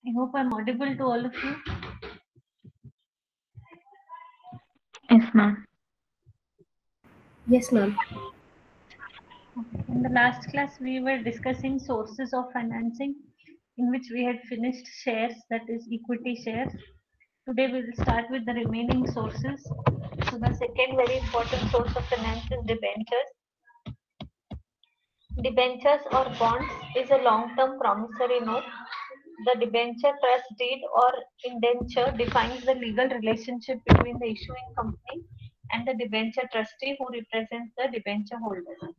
I hope I'm audible to all of you. Yes, ma'am. Yes, ma'am. In the last class, we were discussing sources of financing, in which we had finished shares, that is equity shares. Today we will start with the remaining sources. So the second very important source of finance is debentures. Debentures or bonds is a long-term promissory note. The debenture trust deed or indenture defines the legal relationship between the issuing company and the debenture trustee who represents the debenture holders.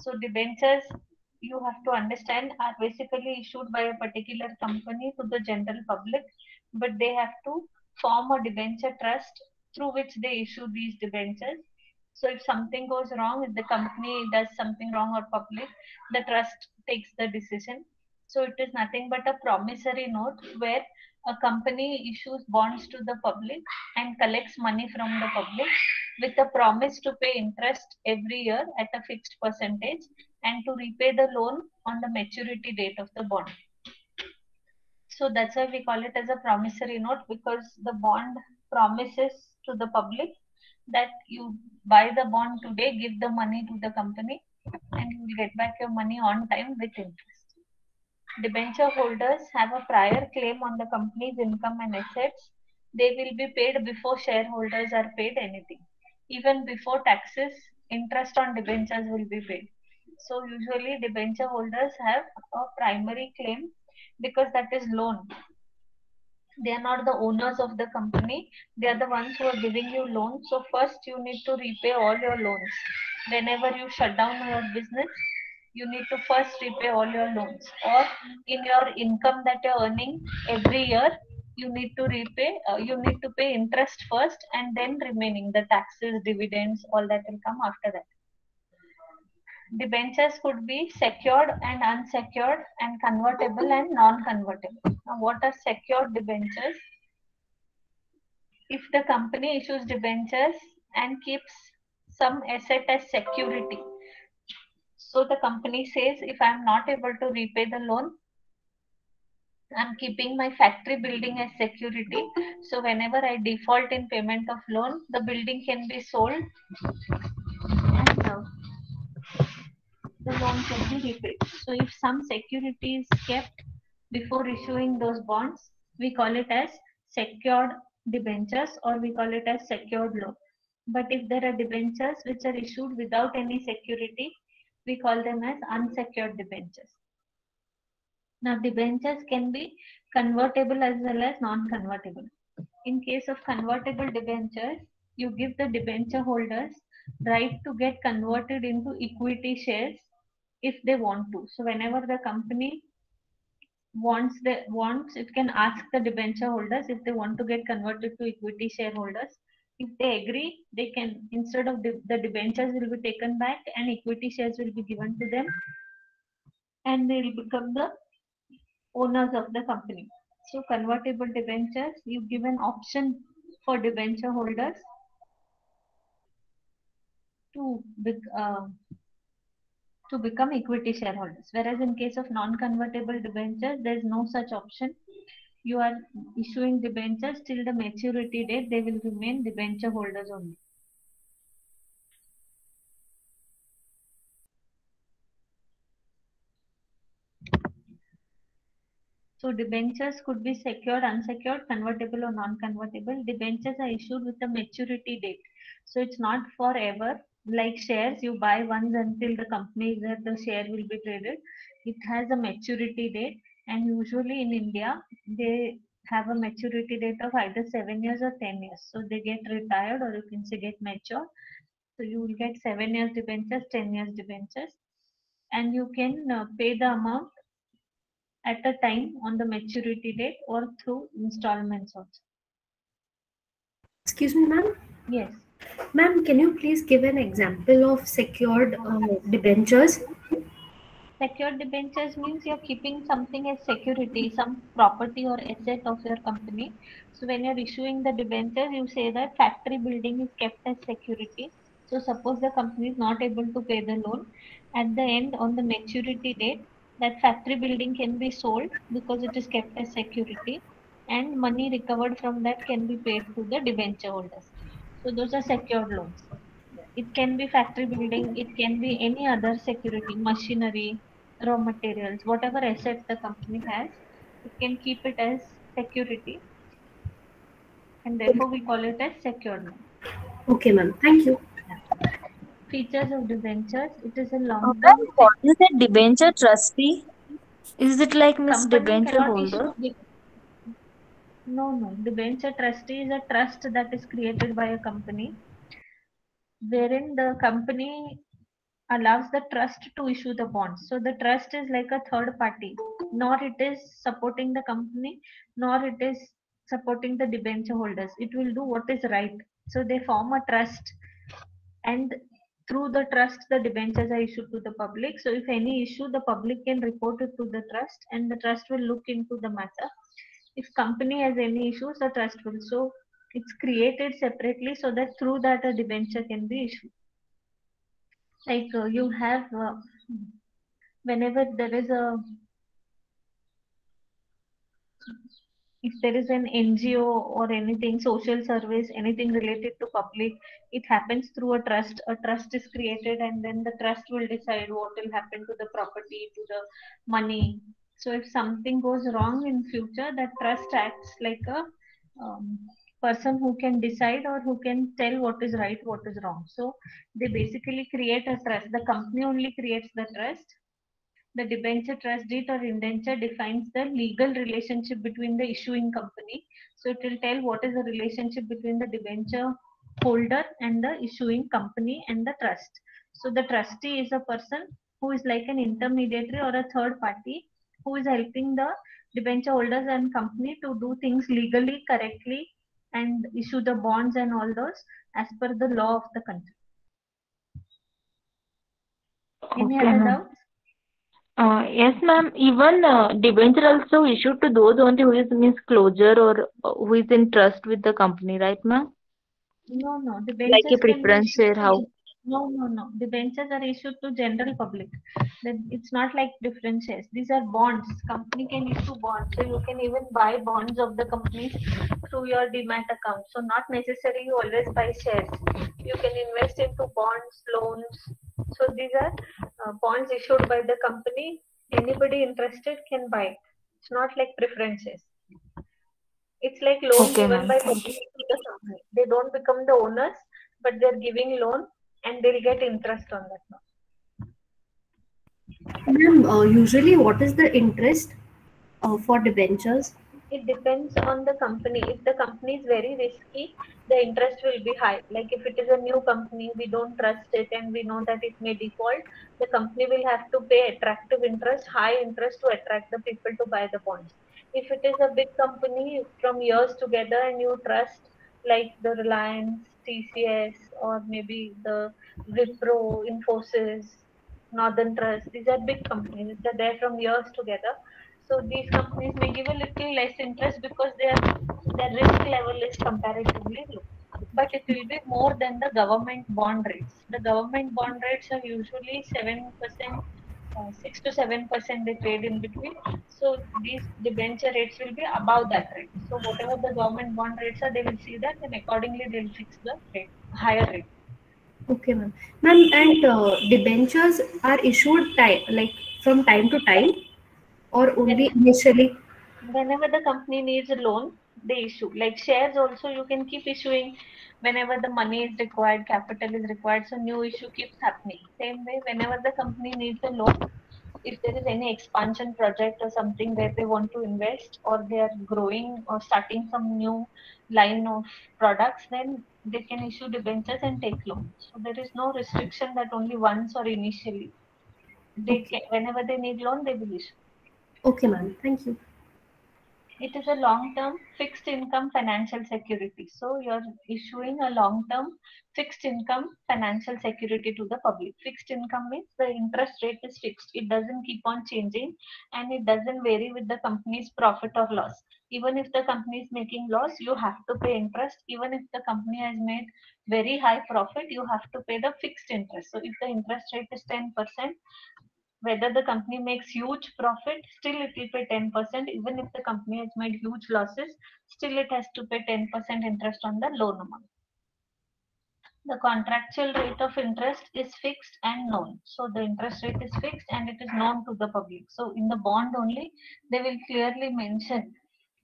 So debentures, you have to understand, are basically issued by a particular company to the general public, but they have to form a debenture trust through which they issue these debentures. So if something goes wrong, if the company does something wrong or public, the trust takes the decision. So it is nothing but a promissory note where a company issues bonds to the public and collects money from the public with a promise to pay interest every year at a fixed percentage and to repay the loan on the maturity date of the bond. So that's why we call it as a promissory note, because the bond promises to the public that you buy the bond today, give the money to the company, and you will get back your money on time with interest. Debenture holders have a prior claim on the company's income and assets. They will be paid before shareholders are paid anything. Even before taxes, interest on debentures will be paid. So usually debenture holders have a primary claim because that is loan. They are not the owners of the company. They are the ones who are giving you loans. So first you need to repay all your loans. Whenever you shut down your business, you need to first repay all your loans. Or in your income that you're earning every year, you need to repay, you need to pay interest first and then remaining, the taxes, dividends, all that will come after that. Debentures could be secured and unsecured and convertible and non-convertible. Now, what are secured debentures? If the company issues debentures and keeps some asset as security, so the company says, if I am not able to repay the loan, I'm keeping my factory building as security. So whenever I default in payment of loan, the building can be sold and the loan can be repaid. So if some security is kept before issuing those bonds, we call it as secured debentures or we call it as secured loan. But if there are debentures which are issued without any security, we call them as unsecured debentures. Now, debentures can be convertible as well as non-convertible. In case of convertible debentures, you give the debenture holders right to get converted into equity shares if they want to. So whenever the company wants, it can ask the debenture holders if they want to get converted to equity shareholders. If they agree, they can, instead of the debentures will be taken back and equity shares will be given to them and they will become the owners of the company. So convertible debentures, you give an option for debenture holders to to become equity shareholders. Whereas in case of non-convertible debentures, there is no such option. You are issuing debentures till the maturity date, they will remain debenture holders only. So debentures could be secured, unsecured, convertible or non-convertible. Debentures are issued with a maturity date. So it's not forever. Like shares, you buy once until the company is there, the share will be traded. It has a maturity date, and usually in India, they have a maturity date of either 7 years or 10 years. So they get retired or you can say get mature. So you will get 7 years debentures, 10 years debentures, and you can pay the amount at a time on the maturity date or through installments also. Excuse me, ma'am. Yes. Ma'am, can you please give an example of secured debentures? Secured debentures means you're keeping something as security, some property or asset of your company. So when you're issuing the debentures, you say that factory building is kept as security. So suppose the company is not able to pay the loan, at the end on the maturity date, That factory building can be sold because it is kept as security, and money recovered from that can be paid to the debenture holders. So those are secured loans. It can be factory building, it can be any other security, machinery, raw materials, whatever asset the company has, it can keep it as security, and therefore we call it as secured loan. Okay, ma'am. Thank you. Features of debentures, it is a Ma'am, long-term what fixed. is a debenture trustee? Is it like Miss Company debenture cannot issue. holder? No. Debenture trustee is a trust that is created by a company, wherein the company allows the trust to issue the bonds. So the trust is like a third party, nor it is supporting the company, nor it is supporting the debenture holders. It will do what is right. So they form a trust, and through the trust, the debentures are issued to the public. So if any issue, the public can report it to the trust, and the trust will look into the matter. If company has any issues, the trust will. So it's created separately so that through that a debenture can be issued. Like you have whenever there is a, if there is an NGO or anything, social service, anything related to public, it happens through a trust. A trust is created, and then the trust will decide what will happen to the property, to the money. So if something goes wrong in future, that trust acts like a um, person who can decide or who can tell what is right, what is wrong. So they basically create a trust. The company only creates the trust. The debenture trust deed or indenture defines the legal relationship between the issuing company. So it will tell what is the relationship between the debenture holder and the issuing company and the trust. So the trustee is a person who is like an intermediary or a third party who is helping the debenture holders and company to do things legally, correctly, and issue the bonds and all those as per the law of the country. Any Okay, other ma'am. doubts? Yes, ma'am. Even debenture also issued to those only who is means closure or who is in trust with the company, right, ma'am? No. The Like a benches can be preference issued share, to. how? No. The benches are issued to general public. It's not like different shares. These are bonds. Company can issue bonds. So you can even buy bonds of the company through your demat account. So not necessarily you always buy shares. You can invest into bonds, loans. So these are bonds issued by the company. Anybody interested can buy. It's not like preferences. It's like loan Okay, given ma'am. by Thank public you. to the company. They don't become the owners, but they're giving loan and they'll get interest on that loan. Ma'am, usually what is the interest for debentures? It depends on the company. If the company is very risky, the interest will be high. Like if it is a new company, we don't trust it and we know that it may default, the company will have to pay attractive interest, high interest to attract the people to buy the bonds. If it is a big company from years together and you trust, like the Reliance, TCS, or maybe the Wipro, Infosys, Northern Trust, these are big companies. They're there from years together. So these companies may give a little less interest because their risk level is comparatively low. But it will be more than the government bond rates. The government bond rates are usually 7%, 6 to 7% they trade in between. So these debenture rates will be above that rate. So whatever the government bond rates are, they will see that and accordingly they will fix the rate, higher rate. Okay, ma'am. Ma'am, and debentures are issued like from time to time or When only initially? whenever the company needs a loan, they issue. Like shares also, you can keep issuing whenever the money is required, capital is required. So new issue keeps happening. Same way, whenever the company needs a loan, if there is any expansion project or something where they want to invest or they are growing or starting some new line of products, then they can issue debentures and take loans. So there is no restriction that only once or initially. They Okay. can, whenever they need loan, they will issue. Okay, ma'am. Thank you. It is a long-term fixed income financial security. So you're issuing a long-term fixed income financial security to the public. Fixed income means the interest rate is fixed. It doesn't keep on changing and it doesn't vary with the company's profit or loss. Even if the company is making loss, you have to pay interest. Even if the company has made very high profit, you have to pay the fixed interest. So if the interest rate is 10%, Whether the company makes huge profit, still it will pay 10%. Even if the company has made huge losses, still it has to pay 10% interest on the loan amount. The contractual rate of interest is fixed and known. So the interest rate is fixed and it is known to the public. So in the bond only, they will clearly mention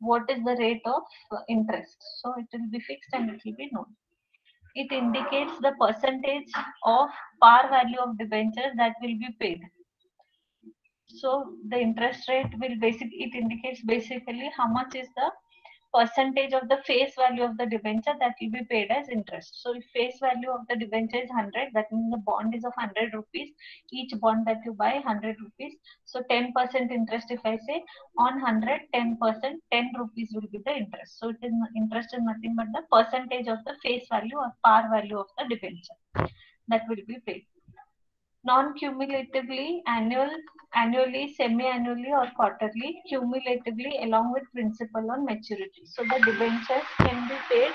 what is the rate of interest. So it will be fixed and it will be known. It indicates the percentage of par value of debentures that will be paid. So the interest rate will it indicates basically how much is the percentage of the face value of the debenture that will be paid as interest. So if face value of the debenture is 100, that means the bond is of 100 rupees. Each bond that you buy 100 rupees. So 10% interest, if I say on 100, 10%, 10 rupees will be the interest. So it is interest is nothing but the percentage of the face value or par value of the debenture that will be paid. Non-cumulatively, annually, semi-annually or quarterly, cumulatively along with principal on maturity. So the debentures can be paid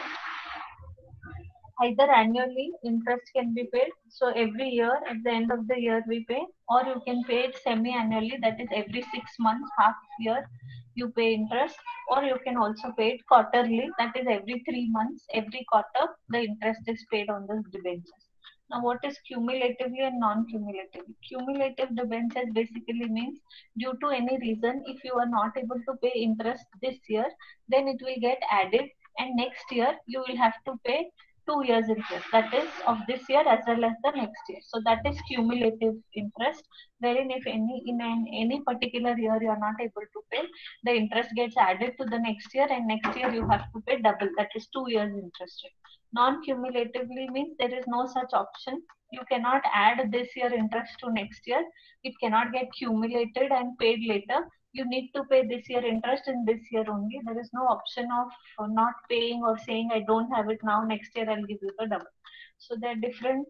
either annually, interest can be paid. So every year, at the end of the year we pay, or you can pay it semi-annually, that is every 6 months, half year you pay interest, or you can also pay it quarterly, that is every 3 months, every quarter the interest is paid on the debentures. Now, what is cumulatively and non-cumulatively? Cumulative debentures basically means due to any reason, if you are not able to pay interest this year, then it will get added, and next year you will have to pay 2 years interest, that is of this year as well as the next year. So that is cumulative interest, wherein if any particular year you are not able to pay, the interest gets added to the next year, and next year you have to pay double, that is 2 years interest rate. Non-cumulatively means there is no such option. You cannot add this year interest to next year. It cannot get cumulated and paid later. You need to pay this year interest in this year only. There is no option of not paying or saying I don't have it now, next year I'll give you the double. So there are different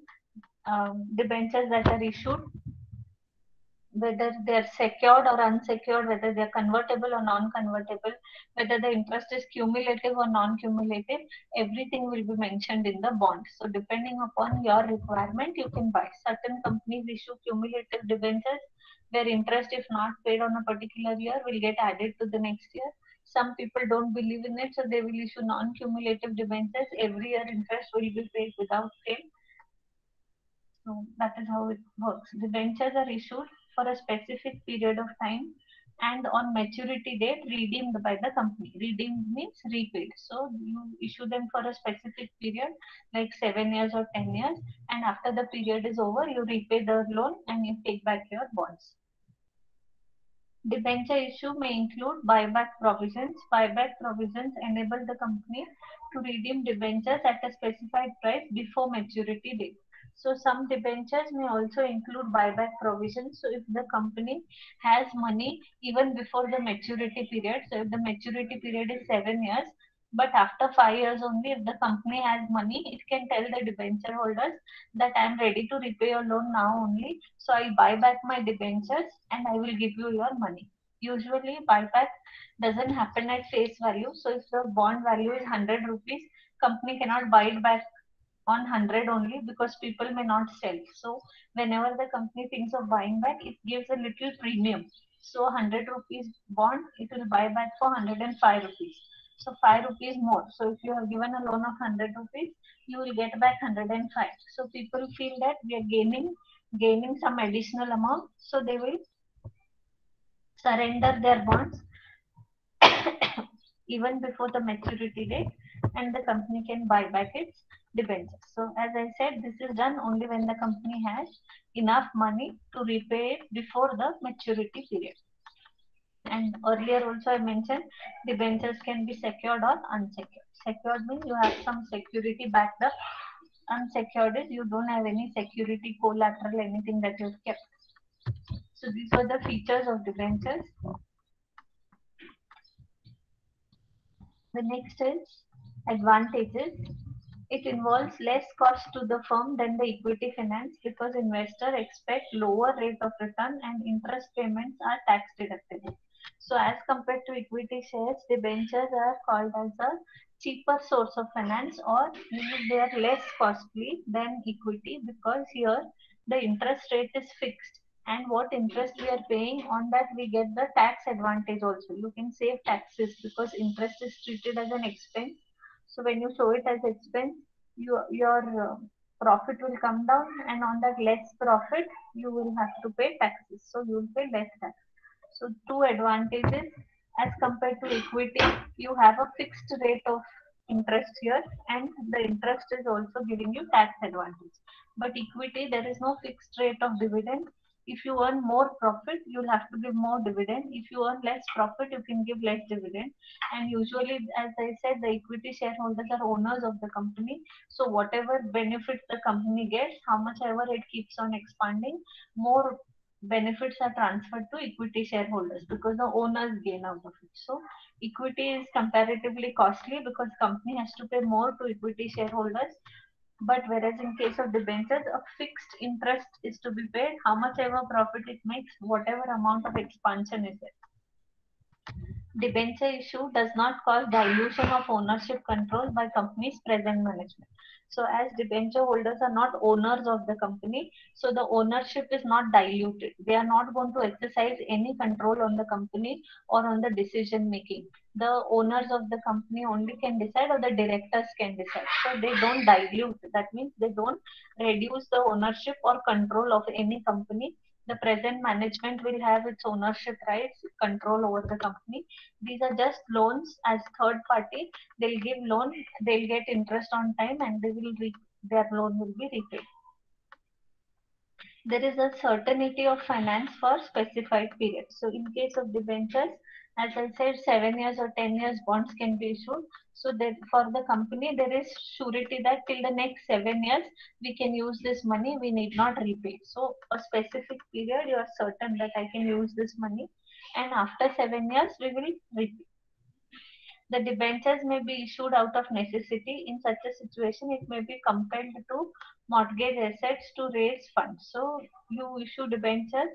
debentures that are issued, whether they are secured or unsecured, whether they are convertible or non-convertible, whether the interest is cumulative or non-cumulative, everything will be mentioned in the bond. So depending upon your requirement, you can buy. Certain companies issue cumulative debentures where interest, if not paid on a particular year, will get added to the next year. Some people don't believe in it, so they will issue non-cumulative debentures. Every year interest will be paid without fail. So that is how it works. Debentures are issued for a specific period of time and on maturity date redeemed by the company. Redeemed means repaid. So you issue them for a specific period like 7 years or 10 years, and after the period is over, you repay the loan and you take back your bonds. Debenture issue may include buyback provisions. Buyback provisions enable the company to redeem debentures at a specified price before maturity date. So some debentures may also include buyback provisions. So if the company has money even before the maturity period, so if the maturity period is 7 years, but after 5 years only, if the company has money, it can tell the debenture holders that I am ready to repay your loan now only. So I'll buy back my debentures and I will give you your money. Usually buyback doesn't happen at face value. So if the bond value is 100 rupees, company cannot buy it back on 100 only because people may not sell. So whenever the company thinks of buying back, it gives a little premium. So 100 rupees bond, it will buy back for 105 rupees. So 5 rupees more. So if you have given a loan of 100 rupees, you will get back 105. So people feel that we are gaining some additional amount. So they will surrender their bonds even before the maturity date, and the company can buy back its debentures. So as I said, this is done only when the company has enough money to repay it before the maturity period. And earlier also I mentioned debentures can be secured or unsecured. Secured means you have some security backed up. Unsecured is you don't have any security, collateral, anything that you've kept. So these were the features of debentures. The next is advantages. It involves less cost to the firm than the equity finance because investors expect lower rate of return and interest payments are tax deductible. So as compared to equity shares, debentures are called as a cheaper source of finance, or they are less costly than equity because here the interest rate is fixed and what interest we are paying, on that we get the tax advantage also. You can save taxes because interest is treated as an expense. So when you show it as expense, your profit will come down, and on that less profit you will have to pay taxes. So you will pay less tax. So two advantages as compared to equity. You have a fixed rate of interest here, and the interest is also giving you tax advantage. But equity, there is no fixed rate of dividend. If you earn more profit, you'll have to give more dividend. If you earn less profit, you can give less dividend. And usually, as I said, the equity shareholders are owners of the company. So whatever benefits the company gets, how much ever it keeps on expanding, more benefits are transferred to equity shareholders because the owners gain out of it. So equity is comparatively costly because company has to pay more to equity shareholders. But whereas in case of debentures, a fixed interest is to be paid, how much ever profit it makes, whatever amount of expansion is there. Debenture issue does not cause dilution of ownership control by company's present management. So as debenture holders are not owners of the company, so the ownership is not diluted. They are not going to exercise any control on the company or on the decision making. The owners of the company only can decide, or the directors can decide. So they don't dilute. That means they don't reduce the ownership or control of any company. The present management will have its ownership rights, control over the company. These are just loans as third party. They'll give loan, they'll get interest on time, and their loan will be repaid. There is a certainty of finance for specified periods. So in case of debentures, as I said, 7 years or 10 years bonds can be issued. So that for the company, there is surety that till the next 7 years, we can use this money, we need not repay. So a specific period, you are certain that I can use this money, and after 7 years, we will repay. The debentures may be issued out of necessity. In such a situation, it may be compelled to mortgage assets to raise funds. So you issue debentures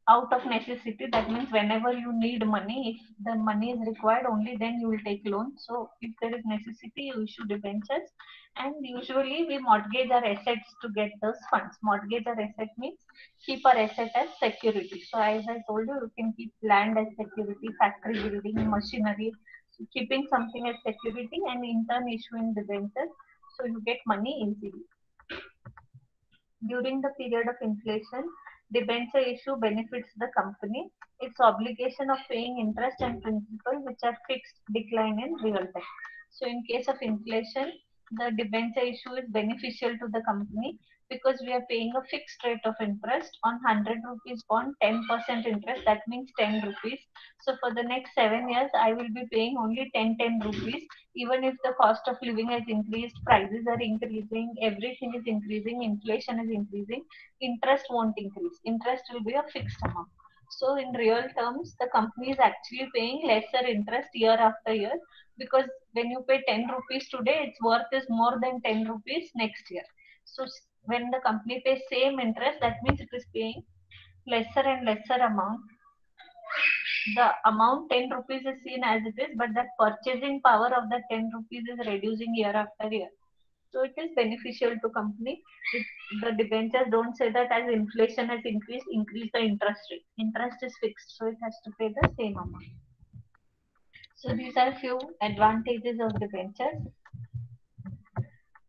out of necessity. That means whenever you need money, if the money is required, only then you will take loan. So if there is necessity, you issue debentures. And usually we mortgage our assets to get those funds. Mortgage our asset means keep our asset as security. So as I told you, you can keep land as security, factory building, machinery, so keeping something as security, and in turn issuing debentures, so you get money easily. During the period of inflation, debenture issue benefits the company. Its obligation of paying interest and principal, which are fixed, decline in real time. So in case of inflation, the debenture issue is beneficial to the company because we are paying a fixed rate of interest on 100 rupees bond, 10% interest. That means 10 rupees. So for the next 7 years, I will be paying only 10 rupees. Even if the cost of living has increased, prices are increasing, everything is increasing, inflation is increasing, interest won't increase. Interest will be a fixed amount. So in real terms, the company is actually paying lesser interest year after year, because when you pay 10 rupees today, its worth is more than 10 rupees next year. So when the company pays same interest, that means it is paying lesser and lesser amount. The amount 10 rupees is seen as it is, but the purchasing power of the 10 rupees is reducing year after year. So it is beneficial to company. The debentures don't say that as inflation has increased, increase the interest rate. Interest is fixed, so it has to pay the same amount. So these are few advantages of debentures.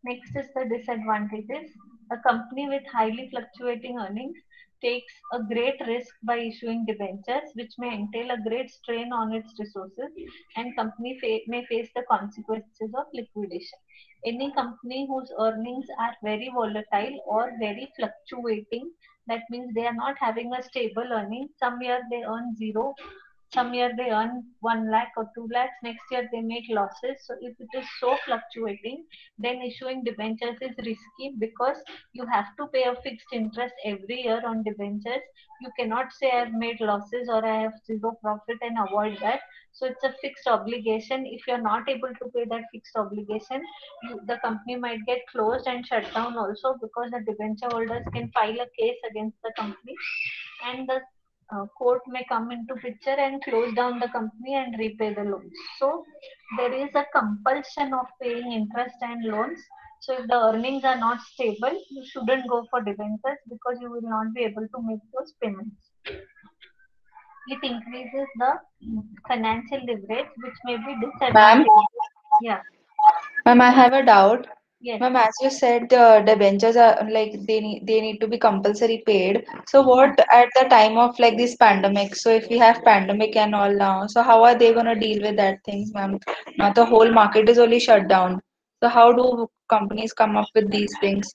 Next is the disadvantages. A company with highly fluctuating earnings takes a great risk by issuing debentures, which may entail a great strain on its resources, and company may face the consequences of liquidation. Any company whose earnings are very volatile or very fluctuating, that means they are not having a stable earning. Some year they earn zero, some year they earn 1 lakh or 2 lakhs, next year they make losses. So if it is so fluctuating, then issuing debentures is risky because you have to pay a fixed interest every year on debentures. You cannot say I have made losses or I have zero profit and avoid that. So it's a fixed obligation. If you're not able to pay that fixed obligation, the company might get closed and shut down also, because the debenture holders can file a case against the company, and the court may come into picture and close down the company and repay the loans. So there is a compulsion of paying interest and loans So if the earnings are not stable, you shouldn't go for debentures because you will not be able to make those payments. It increases the financial leverage, which may be Ma'am, disadvantageous. Yeah. ma'am, I have a doubt. Yes. Ma'am, as you said, the debentures are like they need to be compulsory paid. So what at the time of like this pandemic? So if we have pandemic and all now, so how are they gonna deal with that things, ma'am? Now the whole market is only shut down. So how do companies come up with these things?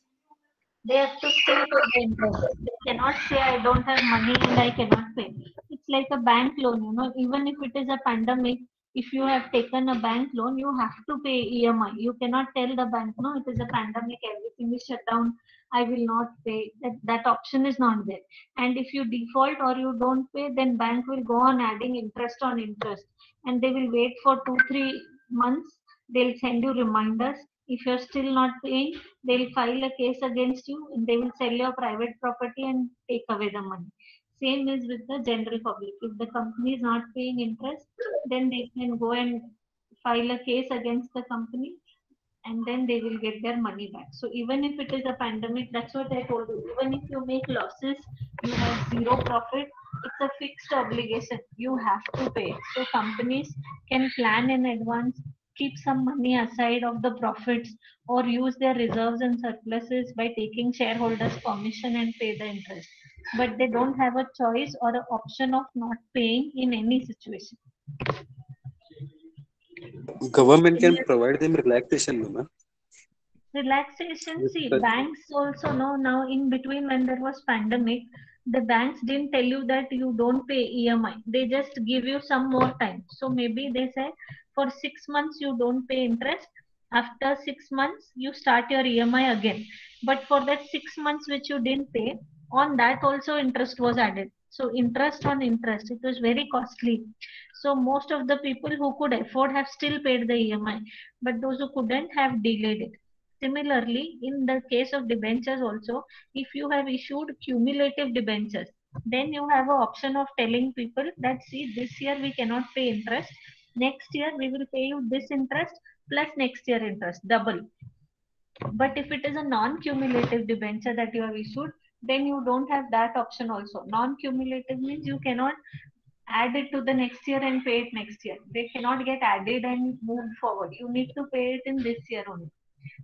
They have to still pay the interest. They cannot say I don't have money and I cannot pay. It's like a bank loan, even if it is a pandemic, if you have taken a bank loan, you have to pay EMI. You cannot tell the bank, no, it is a pandemic, everything is shut down, I will not pay. That option is not there. And if you default or you don't pay, then bank will go on adding interest on interest. And they will wait for 2-3 months. They'll send you reminders. If you're still not paying, they'll file a case against you and they will sell your private property and take away the money. Same is with the general public. If the company is not paying interest, then they can go and file a case against the company and then they will get their money back. So even if it is a pandemic, that's what I told you. Even if you make losses, you have zero profit, it's a fixed obligation. You have to pay. So companies can plan in advance, keep some money aside of the profits, or use their reserves and surpluses by taking shareholders' permission and pay the interest. But they don't have a choice or an option of not paying in any situation. Government can provide them relaxation, no, ma'am. Relaxation, With see, such- banks also know now in between when there was pandemic, the banks didn't tell you that you don't pay EMI. They just give you some more time. So maybe they say for 6 months you don't pay interest. After 6 months you start your EMI again. But for that 6 months which you didn't pay, on that also interest was added. So interest on interest, it was very costly. So most of the people who could afford have still paid the EMI, but those who couldn't have delayed it. Similarly, in the case of debentures also, if you have issued cumulative debentures, then you have an option of telling people that see, this year we cannot pay interest, next year we will pay you this interest plus next year interest, double. But if it is a non-cumulative debenture that you have issued, then you don't have that option also. Non-cumulative means you cannot add it to the next year and pay it next year. They cannot get added and moved forward. You need to pay it in this year only.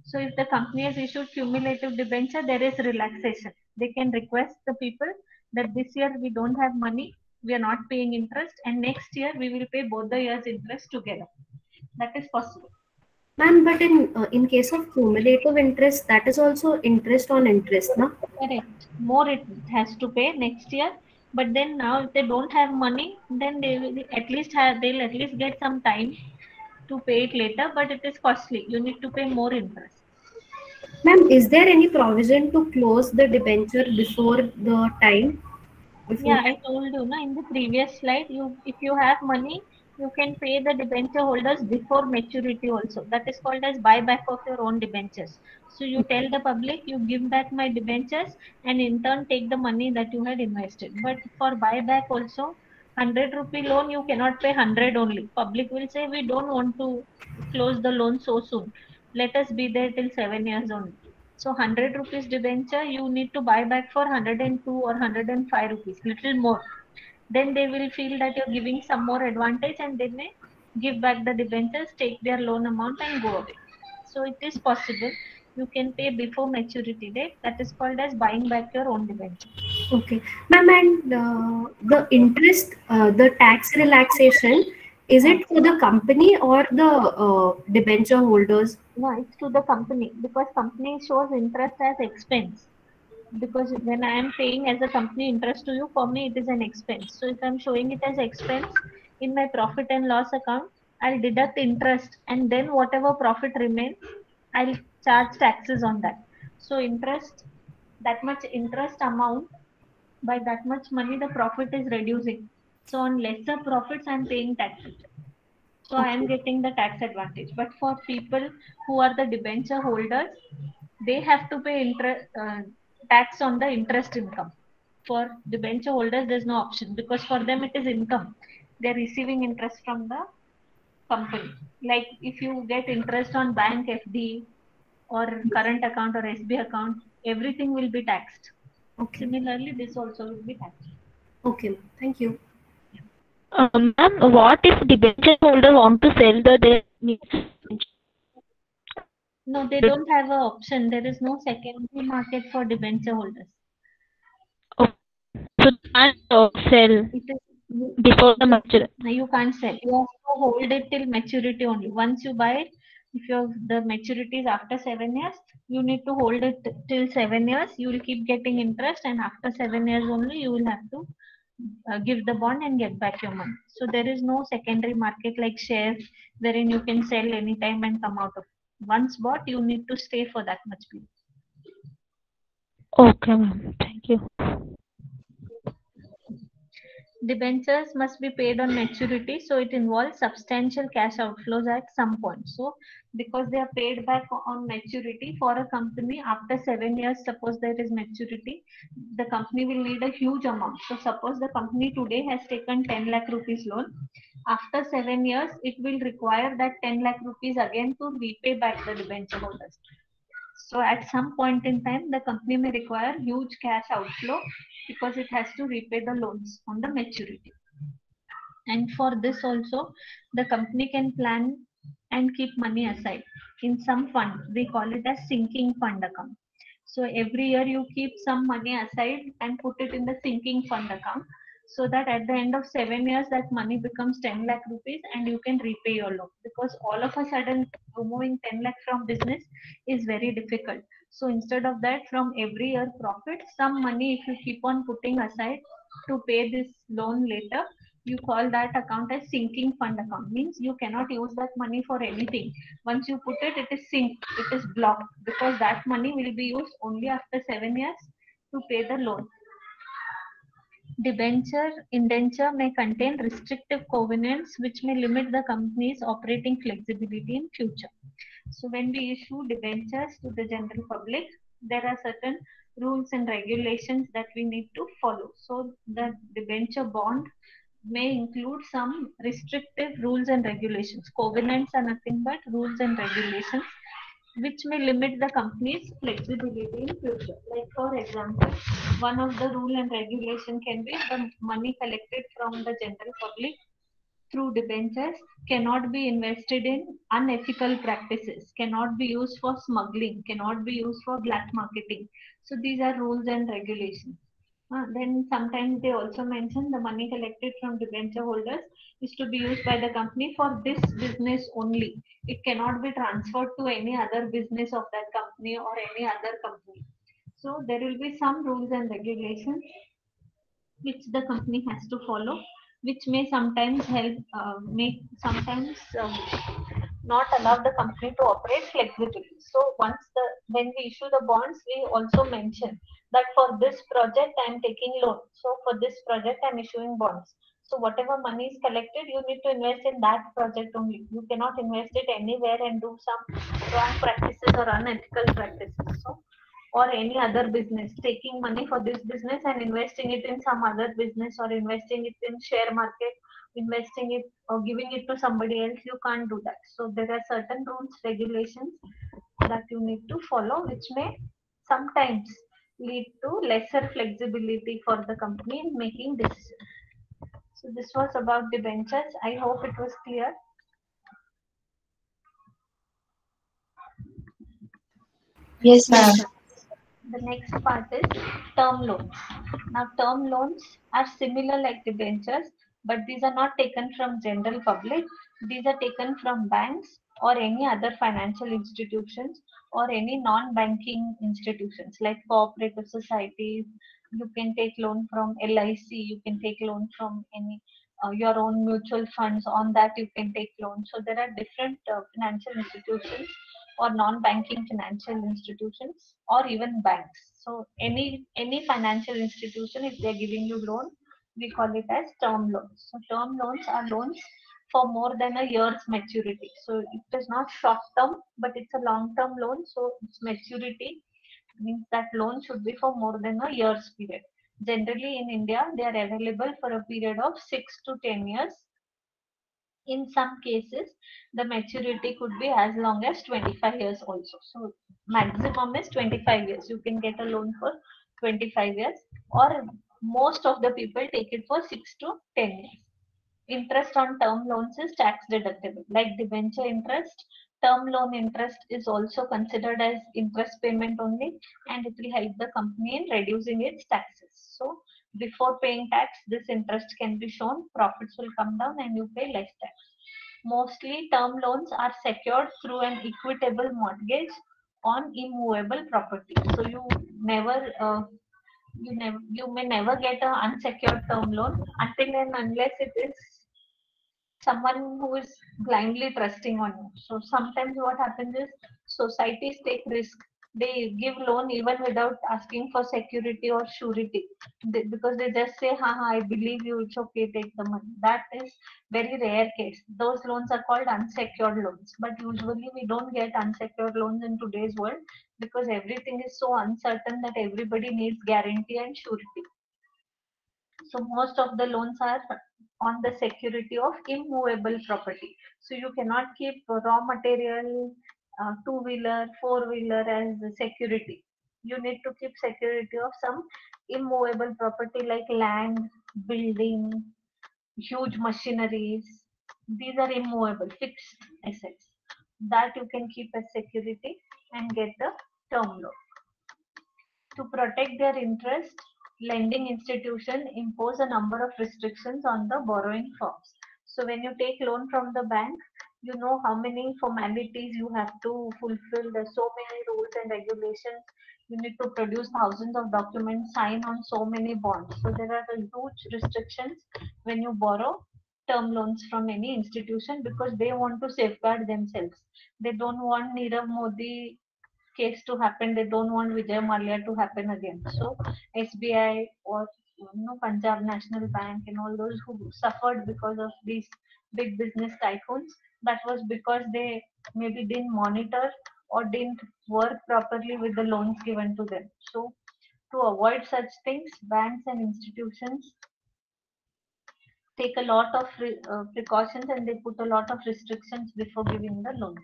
So if the company has issued cumulative debenture, there is relaxation. They can request the people that this year we don't have money, we are not paying interest, and next year we will pay both the years' interest together. That is possible. Ma'am, but in case of cumulative interest, that is also interest on interest, na? Correct. More it has to pay next year. But then now if they don't have money, then they will at least have they'll at least get some time to pay it later, but it is costly. You need to pay more interest. Ma'am, is there any provision to close the debenture before the time? Yeah, I told you na, in the previous slide, if you have money, you can pay the debenture holders before maturity also. That is called as buyback of your own debentures. So you tell the public, you give back my debentures and in turn take the money that you had invested. But for buyback also, 100 rupee loan, you cannot pay 100 only. Public will say, we don't want to close the loan so soon. Let us be there till 7 years only. So 100 rupees debenture, you need to buy back for 102 or 105 rupees, little more. Then they will feel that you're giving some more advantage and they may give back the debentures, take their loan amount and go away. So it is possible. You can pay before maturity date. That is called as buying back your own debenture. Okay. Ma'am, and the interest, the tax relaxation, is it for the company or the debenture holders? No, it's to the company because company shows interest as expense. Because when I am paying as a company interest to you, for me it is an expense. So if I'm showing it as expense in my profit and loss account, I'll deduct interest and then whatever profit remains, I'll charge taxes on that. So interest, that much interest amount, by that much money the profit is reducing. So on lesser profits, I'm paying taxes. So I am getting the tax advantage. But for people who are the debenture holders, they have to pay tax on the interest income. For debenture holders, there's no option because for them it is income. They're receiving interest from the company. Like if you get interest on bank FD or current account or SB account, everything will be taxed. Okay. Similarly, this also will be taxed. Okay. Thank you. Ma'am, what if debenture holder want to sell their No, they don't have an option. There is no secondary market for debenture holders. so they can't sell It is, before the maturity. no, you can't sell. You have to hold it till maturity only. Once you buy it, if the maturity is after 7 years, you need to hold it till 7 years. You will keep getting interest, and after 7 years only, you will have to give the bond and get back your money. So there is no secondary market like shares wherein you can sell anytime and come out of it. Once bought, you need to stay for that much period. Okay, ma'am. Thank you. Debentures must be paid on maturity, so it involves substantial cash outflows at some point. So, because they are paid back on maturity for a company after 7 years, suppose there is maturity, the company will need a huge amount. So, suppose the company today has taken 10 lakh rupees loan. After 7 years, it will require that 10 lakh rupees again to repay back the debenture holders. So at some point in time, the company may require huge cash outflow because it has to repay the loans on the maturity. And for this also, the company can plan and keep money aside in some fund. We call it as sinking fund account. So every year you keep some money aside and put it in the sinking fund account, so that at the end of 7 years that money becomes 10 lakh rupees and you can repay your loan, because all of a sudden removing 10 lakh from business is very difficult. So instead of that, from every year profit, some money if you keep on putting aside to pay this loan later, you call that account as sinking fund account. Means you cannot use that money for anything. Once you put it, it is sink, it is blocked, because that money will be used only after 7 years to pay the loan. Indenture may contain restrictive covenants which may limit the company's operating flexibility in future. So when we issue debentures to the general public, there are certain rules and regulations that we need to follow. So the debenture bond may include some restrictive rules and regulations. Covenants are nothing but rules and regulations which may limit the company's flexibility in future. Like for example, one of the rule and regulation can be the money collected from the general public through debentures cannot be invested in unethical practices, cannot be used for smuggling, cannot be used for black marketing. So these are rules and regulations. Then sometimes they also mention the money collected from debenture holders is to be used by the company for this business only. It cannot be transferred to any other business of that company or any other company. So there will be some rules and regulations which the company has to follow, which may sometimes help make sometimes not allow the company to operate flexibly. So once when we issue the bonds, we also mention that for this project I am taking loan. So for this project I am issuing bonds. So whatever money is collected, you need to invest in that project only. You cannot invest it anywhere and do some wrong practices or unethical practices. So or any other business, taking money for this business and investing it in some other business, or investing it in share market, investing it or giving it to somebody else, you can't do that. So there are certain rules, regulations that you need to follow, which may sometimes lead to lesser flexibility for the company in making decisions. So this was about debentures. I hope it was clear. Yes, ma'am. The next part is term loans. Now, term loans are similar like debentures, but these are not taken from general public. These are taken from banks or any other financial institutions or any non-banking institutions like cooperative societies. You can take loan from LIC. You can take loan from any your own mutual funds. On that, you can take loan. So there are different financial institutions or non-banking financial institutions or even banks. So any financial institution, if they're giving you loan, we call it as term loans. So term loans are loans for more than a year's maturity. So it is not short term, but it's a long term loan. So its maturity means that loan should be for more than a year's period. Generally in India, they are available for a period of 6 to 10 years. In some cases, the maturity could be as long as 25 years also. So maximum is 25 years. You can get a loan for 25 years, or most of the people take it for 6 to 10 years. Interest on term loans is tax deductible. Like debenture interest, term loan interest is also considered as interest payment only, and it will help the company in reducing its taxes. So before paying tax, this interest can be shown, profits will come down and you pay less tax. Mostly term loans are secured through an equitable mortgage on immovable property. So you may never get an unsecured term loan until and unless it is someone who is blindly trusting on you. So sometimes what happens is societies take risk. They give loan even without asking for security or surety, because they just say, "Ha ha, I believe you. It's okay, take the money." That is very rare case. Those loans are called unsecured loans. But usually we don't get unsecured loans in today's world because everything is so uncertain that everybody needs guarantee and surety. So most of the loans are on the security of immovable property. So you cannot keep raw material, two-wheeler, four-wheeler as the security. You need to keep security of some immovable property like land, building, huge machineries. These are immovable, fixed assets that you can keep as security and get the term loan. To protect their interest, lending institutions impose a number of restrictions on the borrowing firms. So when you take loan from the bank, you know how many formalities you have to fulfill. There's so many rules and regulations. You need to produce thousands of documents, sign on so many bonds. So there are huge restrictions when you borrow term loans from any institution, because they want to safeguard themselves. They don't want Nirav Modi case to happen. They don't want Vijay Mallya to happen again. So SBI or Punjab National Bank and all those who suffered because of these big business tycoons, that was because they maybe didn't monitor or didn't work properly with the loans given to them. So to avoid such things, banks and institutions take a lot of precautions, and they put a lot of restrictions before giving the loans.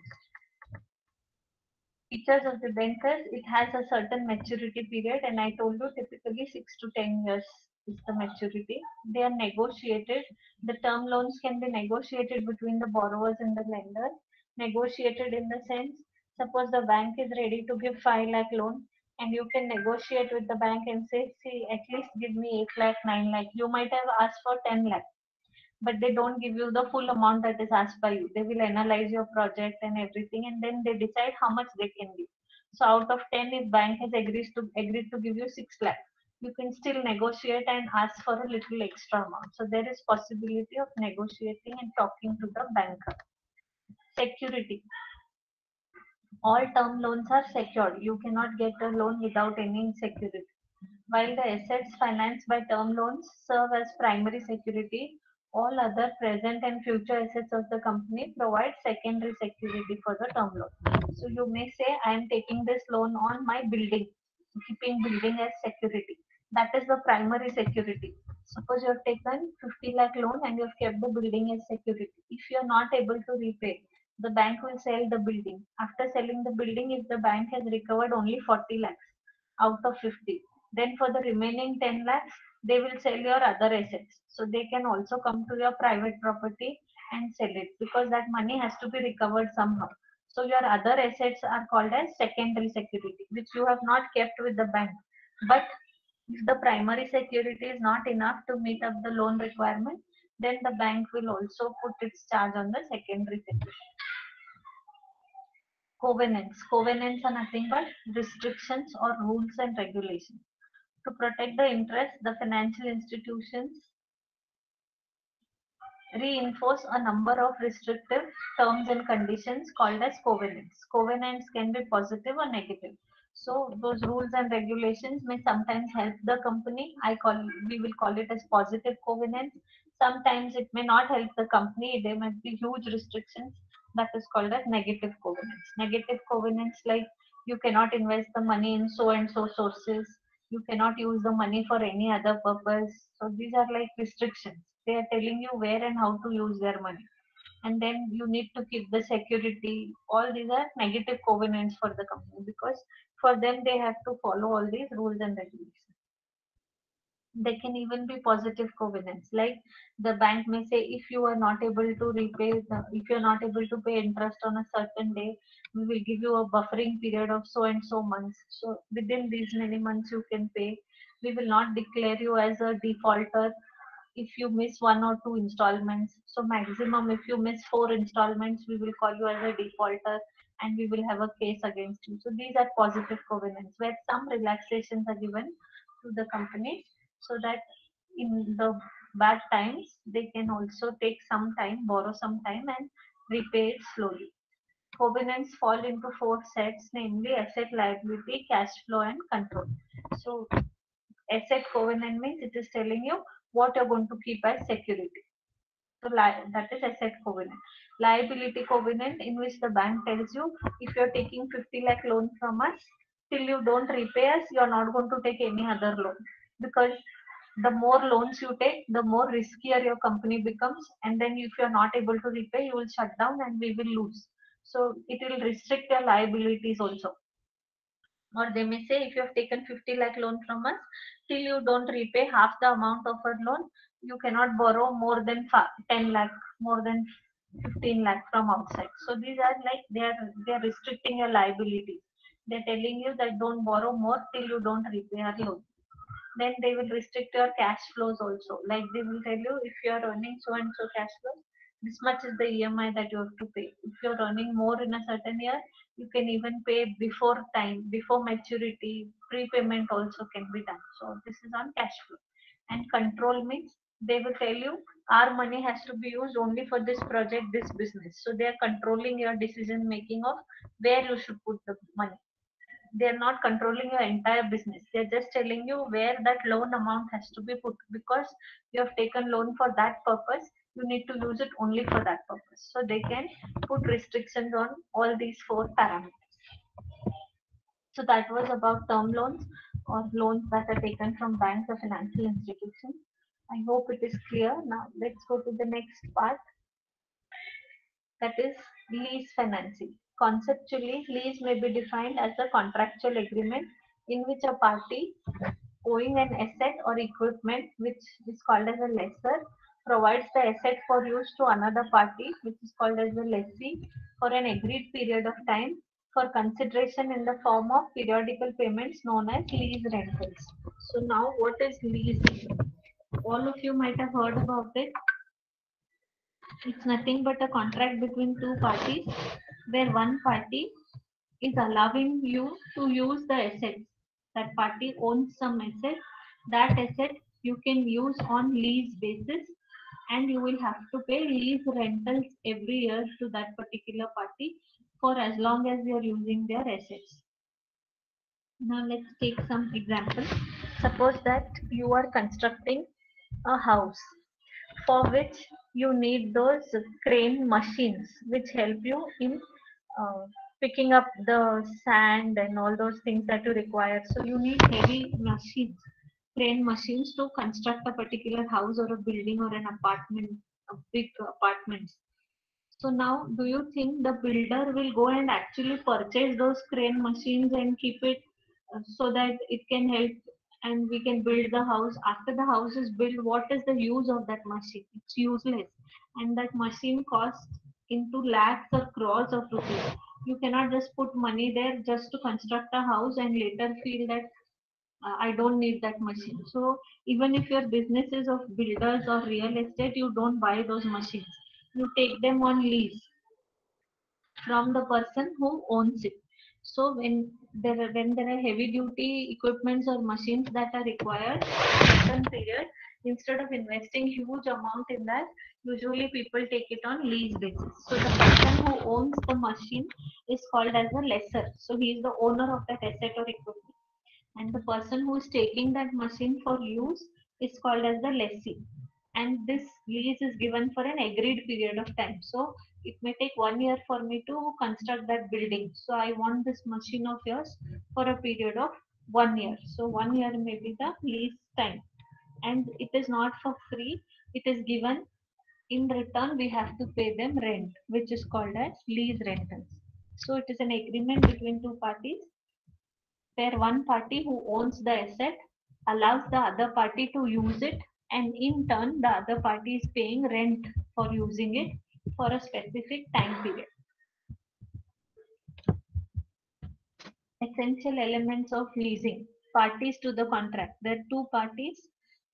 Features of the bankers, it has a certain maturity period, and I told you typically 6 to 10 years is the maturity. They are negotiated. The term loans can be negotiated between the borrowers and the lender. Negotiated in the sense, suppose the bank is ready to give 5 lakh loan, and you can negotiate with the bank and say, see, at least give me 8 lakh, 9 lakh. You might have asked for 10 lakh, but they don't give you the full amount that is asked by you. They will analyze your project and everything, and then they decide how much they can give. So out of 10, if bank has agreed to give you 6 lakh, you can still negotiate and ask for a little extra amount. So there is possibility of negotiating and talking to the banker. Security. All term loans are secured. You cannot get a loan without any security. While the assets financed by term loans serve as primary security, all other present and future assets of the company provide secondary security for the term loan. So you may say, I am taking this loan on my building, keeping building as security. That is the primary security. Suppose you have taken 50 lakh loan and you have kept the building as security. If you are not able to repay, the bank will sell the building. After selling the building, if the bank has recovered only 40 lakhs out of 50, then for the remaining 10 lakhs, they will sell your other assets. So they can also come to your private property and sell it, because that money has to be recovered somehow. So your other assets are called as secondary security, which you have not kept with the bank. But if the primary security is not enough to meet up the loan requirement, then the bank will also put its charge on the secondary security. Covenants. Covenants are nothing but restrictions or rules and regulations. To protect the interest, the financial institutions reinforce a number of restrictive terms and conditions called as covenants. Covenants can be positive or negative. So those rules and regulations may sometimes help the company. We will call it as positive covenants. Sometimes it may not help the company. There might be huge restrictions, that is called as negative covenants. Negative covenants like you cannot invest the money in so and so sources. You cannot use the money for any other purpose. So these are like restrictions. They are telling you where and how to use their money. and then you need to keep the security. All these are negative covenants for the company, because for them they have to follow all these rules and regulations. They can even be positive covenants, like the bank may say, if you are not able to repay if you are not able to pay interest on a certain day, we will give you a buffering period of so and so months. So within these many months you can pay. We will not declare you as a defaulter if you miss one or two installments. So maximum, if you miss four installments, we will call you as a defaulter and we will have a case against you. So these are positive covenants where some relaxations are given to the companies, so that in the bad times they can also take some time, borrow some time and repay it slowly. Covenants fall into four sets, namely asset, liability, cash flow and control. So asset covenant means it is telling you what you're going to keep as security. So that is asset covenant. Liability covenant, in which the bank tells you, if you're taking 50 lakh loan from us, till you don't repay us, you're not going to take any other loan. Because the more loans you take, the more riskier your company becomes. And then if you're not able to repay, you will shut down and we will lose. So it will restrict your liabilities also. Or they may say, if you have taken 50 lakh loan from us, till you don't repay half the amount of our loan, you cannot borrow more than 10 lakh, more than 15 lakh from outside. So these are like, they are restricting your liabilities. They're telling you that don't borrow more till you don't repay our loan. Then they will restrict your cash flows also. Like they will tell you, if you are earning so and so cash flows, this much is the EMI that you have to pay. If you're earning more in a certain year, you can even pay before time, before maturity. Prepayment also can be done. So this is on cash flow. And control means they will tell you, our money has to be used only for this project, this business. So they are controlling your decision making of where you should put the money. They're not controlling your entire business. They're just telling you where that loan amount has to be put, because you have taken loan for that purpose. You need to use it only for that purpose. So they can put restrictions on all these four parameters. So that was about term loans, or loans that are taken from banks or financial institutions. I hope it is clear. Now let's go to the next part, that is lease financing. Conceptually, lease may be defined as a contractual agreement in which a party owing an asset or equipment, which is called as a lessor, provides the asset for use to another party, which is called as a lessee, for an agreed period of time for consideration in the form of periodical payments known as lease rentals. So now what is lease? All of you might have heard about it. It's nothing but a contract between two parties where one party is allowing you to use the assets. That party owns some asset. That asset you can use on lease basis, and you will have to pay lease rentals every year to that particular party for as long as you are using their assets. Now let's take some examples. Suppose that you are constructing a house, for which you need those crane machines which help you in picking up the sand and all those things that you require. So you need heavy machines, crane machines, to construct a particular house or a building or an apartment, a big apartments. So now, do you think the builder will go and actually purchase those crane machines and keep it so that it can help and we can build the house? After the house is built, what is the use of that machine? It's useless. And that machine costs into lakhs or crores of rupees. You cannot just put money there just to construct a house and later feel that I don't need that machine. So even if your business is of builders or real estate, you don't buy those machines. You take them on lease from the person who owns it. So when there are heavy duty equipments or machines that are required for a certain period, instead of investing huge amount in that, usually people take it on lease basis. So the person who owns the machine is called as a lessor. So he is the owner of that asset or equipment, and the person who is taking that machine for use is called as the lessee. And this lease is given for an agreed period of time. So it may take 1 year for me to construct that building, so I want this machine of yours for a period of 1 year. So 1 year may be the lease time, and it is not for free. It is given In return, we have to pay them rent, which is called as lease rentals. So it is an agreement between two parties where one party who owns the asset allows the other party to use it, and in turn, the other party is paying rent for using it for a specific time period. Essential elements of leasing. Parties to the contract. There are two parties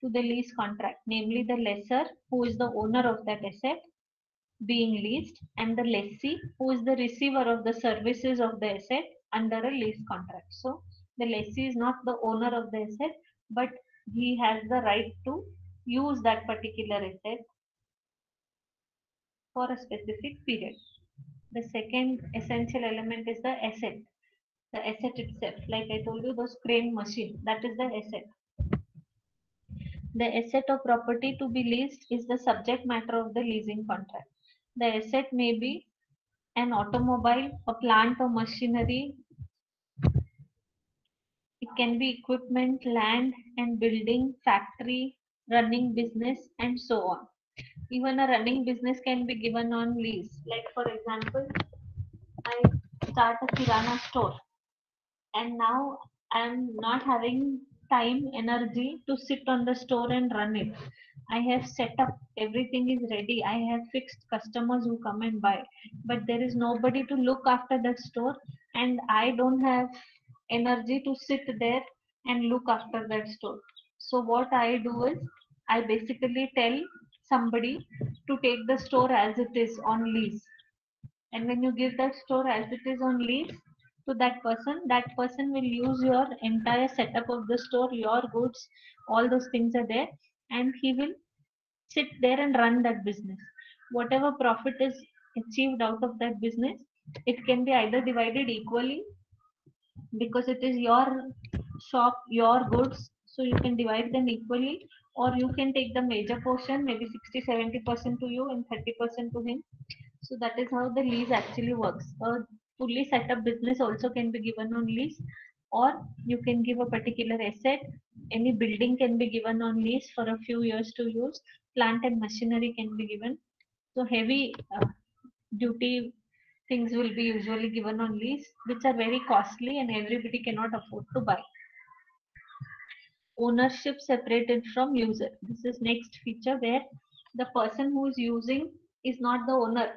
to the lease contract, namely the lessor, who is the owner of that asset being leased, and the lessee, who is the receiver of the services of the asset under a lease contract. So the lessee is not the owner of the asset, but he has the right to use that particular asset for a specific period. The second essential element is the asset. The asset itself, like I told you, those crane machine, that is the asset. The asset or property to be leased is the subject matter of the leasing contract. The asset may be an automobile, a plant or machinery. It can be equipment, land and building, factory, running business, and so on. Even a running business can be given on lease. Like for example, I start a kirana store, and now I'm not having time, energy to sit on the store and run it. I have set up, everything is ready. I have fixed customers who come and buy, but there is nobody to look after that store, and I don't have energy to sit there and look after that store. So what I do is I basically tell somebody to take the store as it is on lease. And when you give that store as it is on lease to that person will use your entire setup of the store, your goods, all those things are there, and he will sit there and run that business. Whatever profit is achieved out of that business, it can be either divided equally, because it is your shop, your goods, so you can divide them equally, or you can take the major portion, maybe 60-70% to you and 30% to him. So that is how the lease actually works. A fully set up business also can be given on lease, or you can give a particular asset. Any building can be given on lease for a few years to use. Plant and machinery can be given. So heavy duty things will be usually given on lease, which are very costly and everybody cannot afford to buy. Ownership separated from user. This is next feature where the person who is using is not the owner.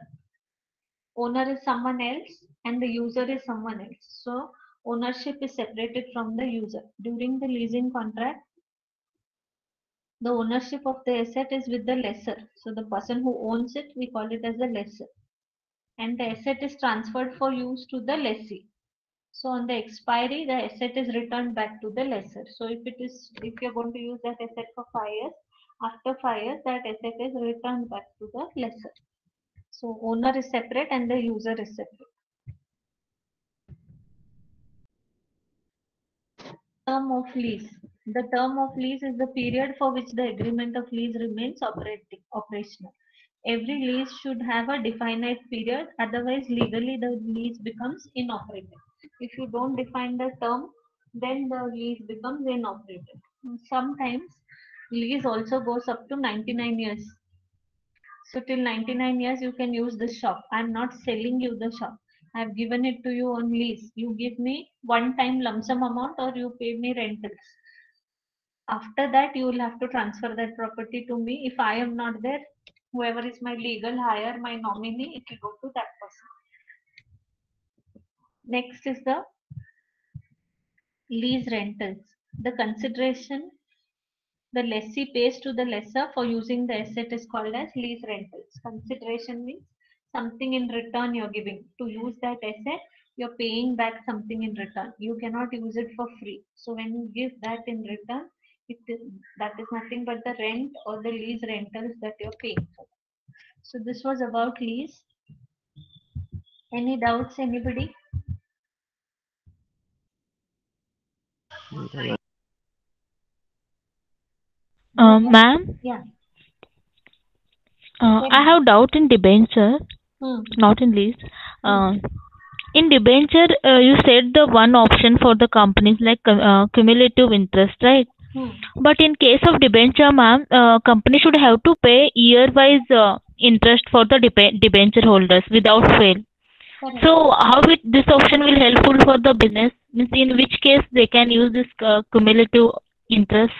Owner is someone else and the user is someone else. So ownership is separated from the user. During the leasing contract, the ownership of the asset is with the lessor. So the person who owns it, we call it as the lessor. And the asset is transferred for use to the lessee. So on the expiry, the asset is returned back to the lessor. So if you're going to use that asset for 5 years, after 5 years, that asset is returned back to the lessor. So owner is separate and the user is separate. Term of lease. The term of lease is the period for which the agreement of lease remains operational. Every lease should have a definite period, otherwise legally the lease becomes inoperative. If you don't define the term, then the lease becomes inoperative. Sometimes lease also goes up to 99 years. So till 99 years you can use the shop. I'm not selling you the shop. I've given it to you on lease. You give me one-time lump sum amount or you pay me rentals. After that, you will have to transfer that property to me. If I am not there, whoever is my legal hire, my nominee, it will go to that person. Next is the lease rentals. The consideration the lessee pays to the lessor for using the asset is called as lease rentals. Consideration means something in return you're giving. To use that asset, you're paying back something in return. You cannot use it for free. So when you give that in return, that is nothing but the rent or the lease rentals that you're paying for. So this was about lease. Any doubts, anybody? Ma'am, Yeah. I have doubt in debenture, not in lease. In debenture, you said the one option for the companies like cumulative interest, right? But in case of debenture, ma'am, company should have to pay year-wise interest for the debenture holders without fail. Correct. So how this option will helpful for the business? Means in which case they can use this cumulative interest?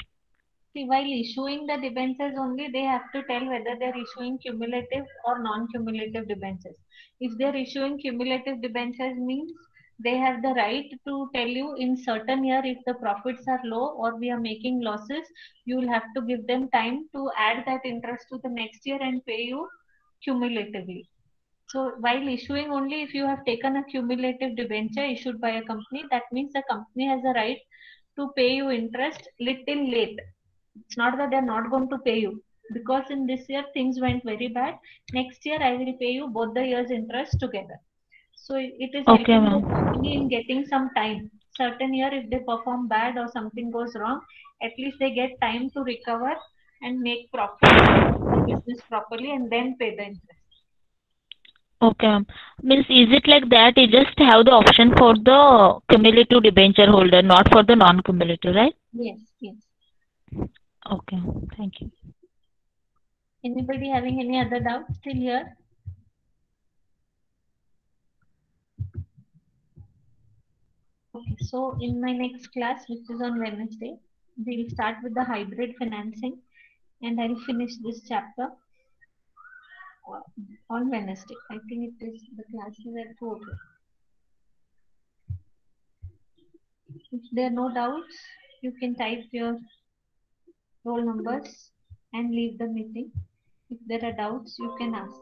See, while issuing the debentures only, they have to tell whether they're issuing cumulative or non-cumulative debentures. If they're issuing cumulative debentures means they have the right to tell you in certain year if the profits are low or we are making losses, you will have to give them time to add that interest to the next year and pay you cumulatively. So while issuing only if you have taken a cumulative debenture issued by a company, that means the company has a right to pay you interest little late. It's not that they're not going to pay you, because in this year things went very bad. Next year I will pay you both the years interest together. So it is Okay, helping the ma'am. company in getting some time. Certain year if they perform bad or something goes wrong, at least they get time to recover and make profit, run the business properly, and then pay the interest. Okay, ma'am. Means is it like that? You just have the option for the cumulative debenture holder, not for the non-cumulative, right? Yes, yes. Okay, thank you. Anybody having any other doubts till here? Okay, so in my next class, which is on Wednesday, we'll start with the hybrid financing and I'll finish this chapter on Wednesday. I think it is the class is at 4. If there are no doubts, you can type your roll numbers and leave the meeting. If there are doubts, you can ask.